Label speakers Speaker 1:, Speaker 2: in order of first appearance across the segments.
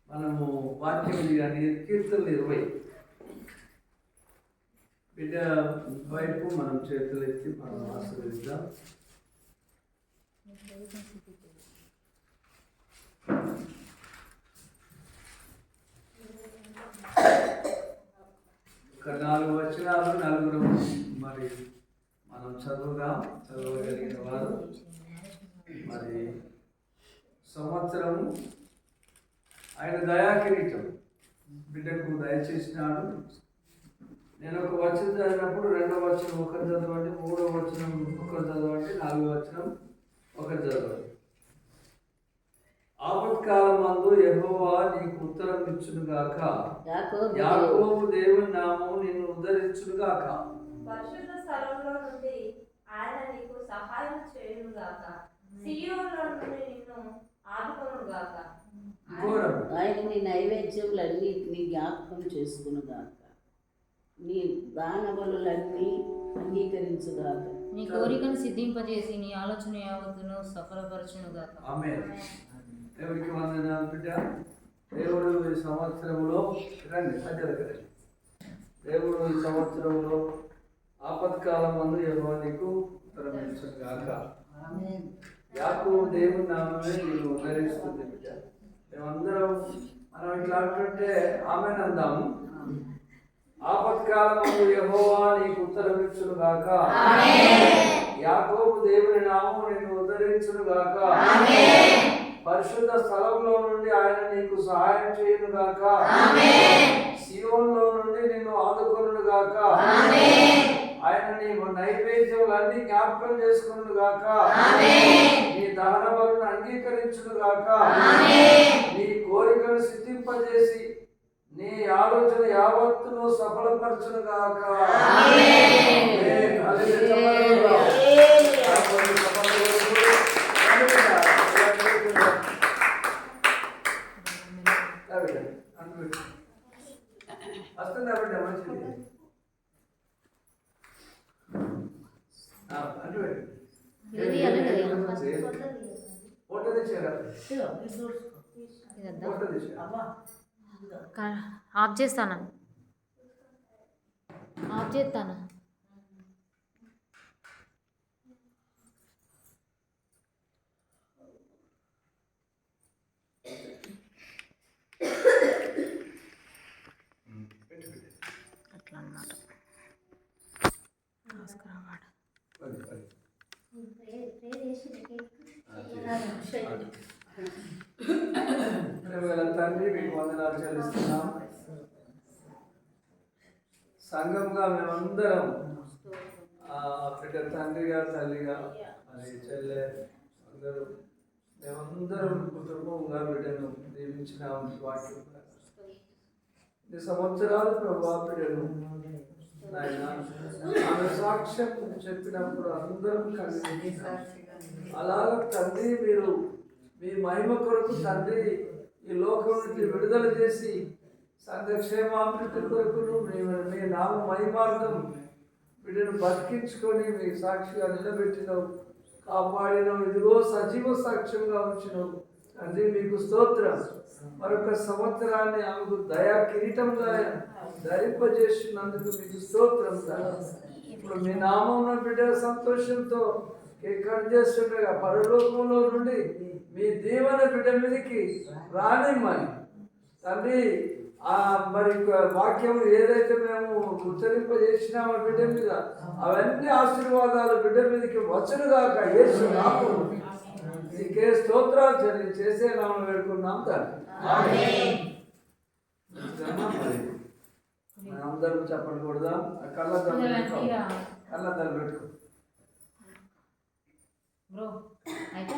Speaker 1: మనము వాక్యం కానీ కీర్తనలు 20 బిడ్డ వైపు మనం చేతులు ఎత్తి మనం ఆశీర్వదిద్దాం. ఒక 4 వచనాలు నలుగురు మరి మనం చదవగలిగిన వారు మరి సంవత్సరము ఆయన దయాకిరీటం బిడ్డకు దయచేసినాడు. నేను ఒక వచనం చదివినప్పుడు 2వ వచనం ఒకరు చదవండి, 3వ వచనం ఒకరు చదవండి, 4వ వచనం ఒకరు చదవండి. ఆపత్కాలమందు యెహోవా నీకు ఉత్తరం ఇచ్చును గాక, యాకోబు దేవుని నామము నిన్ను ఉద్ధరించును గాక,
Speaker 2: పరిశుద్ధ స్థలంలో నుండి ఆయన నీకు సహాయం చేయును గాక, సియోనులో నుండి నిన్ను ఆదుకొను గాక,
Speaker 3: ఆయన నీ నైవేద్యములన్నిటినీ జ్ఞాపకం చేసుకును గాక, నీ దానబలులన్నీ అంగీకరించుగాక,
Speaker 4: నీ కోరికను సిద్ధింపజేసి నీ ఆలోచన యావత్తును సఫలపరచును గాక.
Speaker 1: ఆమేన్. దేవునికి వందనాలు బిడ్డ. దేవుడు ఈ సంవత్సరంలో దేవుడు ఈ సంవత్సరంలో ఆపత్కాలం మందు యెహోవా నీకు ఉత్తరం ఇచ్చును గాక. యాకోబు దేవుని నామమే నీవు ఉద్ధరిస్తుంది బిడ్డ. మేమందరం మనం ఇట్లా అంటుంటే ఆమెను అందాము. ఆపత్కాలం మందు యెహోవా నీకు ఉత్తరం ఇచ్చును గాక, యాకోబు దేవుని నామము నిన్ను ఉద్ధరించును గాక, పరిశుద్ధ స్థలంలో నుండి ఆయన నీకు సహాయం చేయును గాక, సియోనులో నుండి నిన్ను ఆదుకొనును గాక, ఆయన నీ నైవేద్యములన్నీ జ్ఞాపకం చేసుకును గాక, నీ దహన బలులను అంగీకరించును గాక, నీ కోరికను సిద్ధింపజేసి నీ ఆలోచన యావత్తును సఫలపరచును గాక. వస్తుందా బిడ్డ? మంచిది. ఫోటో తెచ్చారా? ఫోటో తెచ్చారా?
Speaker 4: ఆఫ్ చేస్తాను. అట్లా అన్నమాట.
Speaker 1: తండ్రి మీకు వందనాలు చెల్లిస్తున్నాం. సంఘంగా మేమందరం బిడ్డ తండ్రిగా తల్లిగా మరి చెల్లె అందరూ మేమందరం కుటుంబంగా బిడ్డను దీవించిన వాక్యం ఈ సంవత్సరాలు ప్రభా బిడ్డను నాయన ఆమె సాక్ష్యం చెప్పినప్పుడు అందరం కలిసి అలాగ తండ్రి మీరు మీ మహిమ కొరకు తండ్రి ఈ లోకం నుంచి విడుదల చేసి సంఘక్షేమాభివృద్ధి కొరకును మీ నామ మహిమార్థం వీటిని బతికించుకొని మీ సాక్షిగా నిలబెట్టినవు, కాపాడినవు, ఇదిగో సజీవ సాక్ష్యంగా ఉంచినవు తండ్రి. మీకు స్తోత్రం. మరొక సంవత్సరాన్ని ఆమెకు దయా కిరీటంగా ధరింపజేసినందుకు మీకు స్తోత్రం. ఇప్పుడు మీ నామం బిడ్డ సంతోషంతో కట్ చేస్తుండగా పరలోకంలో నుండి మీ దీవెన బిడ్డ మీదకి రానిమ్మని తండ్రి. మరి వాక్యం ఏదైతే మేము ఉచ్చరింపజేసినామో బిడ్డ మీద అవన్నీ ఆశీర్వాదాలు బిడ్డ మీదకి వచ్చునుగాక. యేసు నామమున నీకే స్తోత్రాలు చేసే నామం వేడుకున్నాం తండ్రి. అందరం చెప్పకూడదా? కళ్ళద్దాలు పెట్టుకో.
Speaker 4: బ్రో అయితే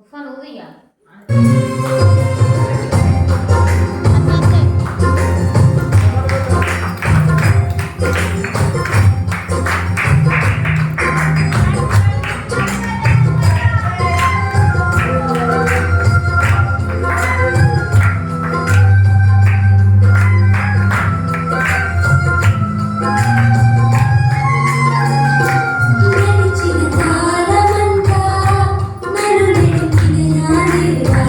Speaker 4: ఉఫాన్ ఊదిగా
Speaker 5: నడిచిన కాలమంతా నన్ను నడిపిన నా దేవా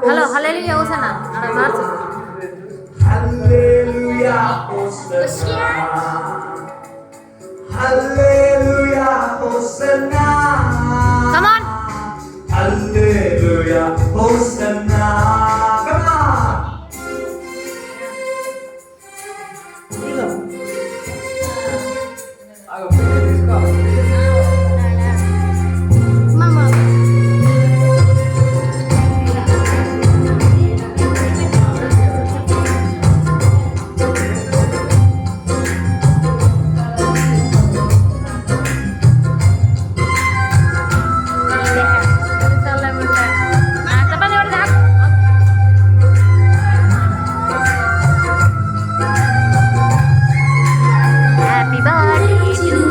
Speaker 4: హలో హల్లెలూయా హోసన్నా అక్కడ మార్చు
Speaker 5: Hallelujah, Hosanna. Hallelujah, Hosanna.
Speaker 4: Come on.
Speaker 5: Hallelujah, Hosanna. Come on.
Speaker 4: Happy birthday to you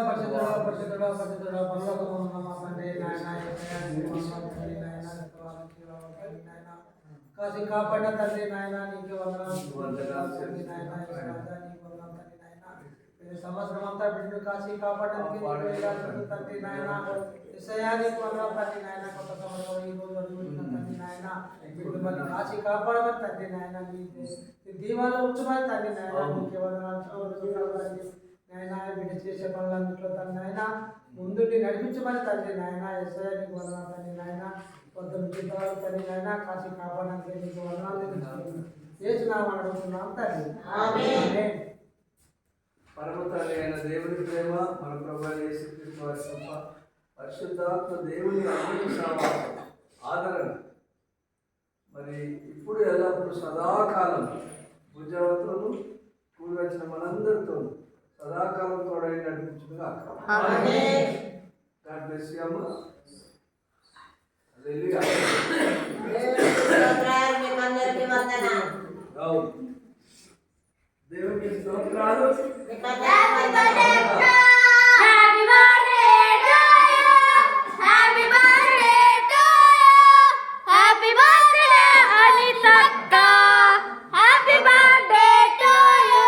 Speaker 6: పరిశుద్ధుడా పరిశుద్ధుడా పరిశుద్ధుడా పరలోకమందున్న మా తండ్రి నాయన యేసయ్యా నీకు వందనాలు తండ్రి నాయన నాయన కాసి కాపాడిన తండ్రి నాయన నీకు వందనాలు తండ్రి నాయన యేసయ్యా నీకు వందనాలు తండ్రి నాయన ఈ సంవత్సరం అంతా బిడ్డను కాసి కాపాడడానికి నీకు వేలాడుతుంది తండ్రి నాయన యేసయ్యా నీకు వందనాలు తండ్రి నాయన కొత్త సంవత్సరం ఈ రోజు అడుగుతున్న తండ్రి నాయన బిడ్డను మరి కాసి కాపాడమని తండ్రి నాయన నీ దీవాలు ఉంచమని తండ్రి నాయన నీకు వందనాలు తండ్రి నాయన బిడ్డ చేసే పనులన్నింటిలో తండ్రి నాయన ముందుండి నడిపించమని తండ్రి నాయన యేసయ్యా నీకు వందనాలు తండ్రి నాయన పొద్దున్న జీతాలు తండ్రి నాయన కాసి కాపాడడానికి నీకు వందనాలు చేసినామని అడుగుతున్నాం తండ్రి ఆమేన్.
Speaker 1: పరమ తండ్రి అయిన దేవుని ప్రేమ మన ప్రభువైన యేసుక్రీస్తు వారి కృప పరిశుద్ధాత్మ దేవుని అన్ని సహవాసం ఆదరణ మరి ఇప్పుడు ఎల్లప్పుడూ సదాకాలం భుజవతులను కూడి వచ్చిన మనందరితో సదాకాలం తోడై నడిపించుగా గాడ్ బ్లెస్ యు అమ్మ. హల్లెలూయా. దేవునికి స్తోత్రాలు.
Speaker 2: Happy birthday to you.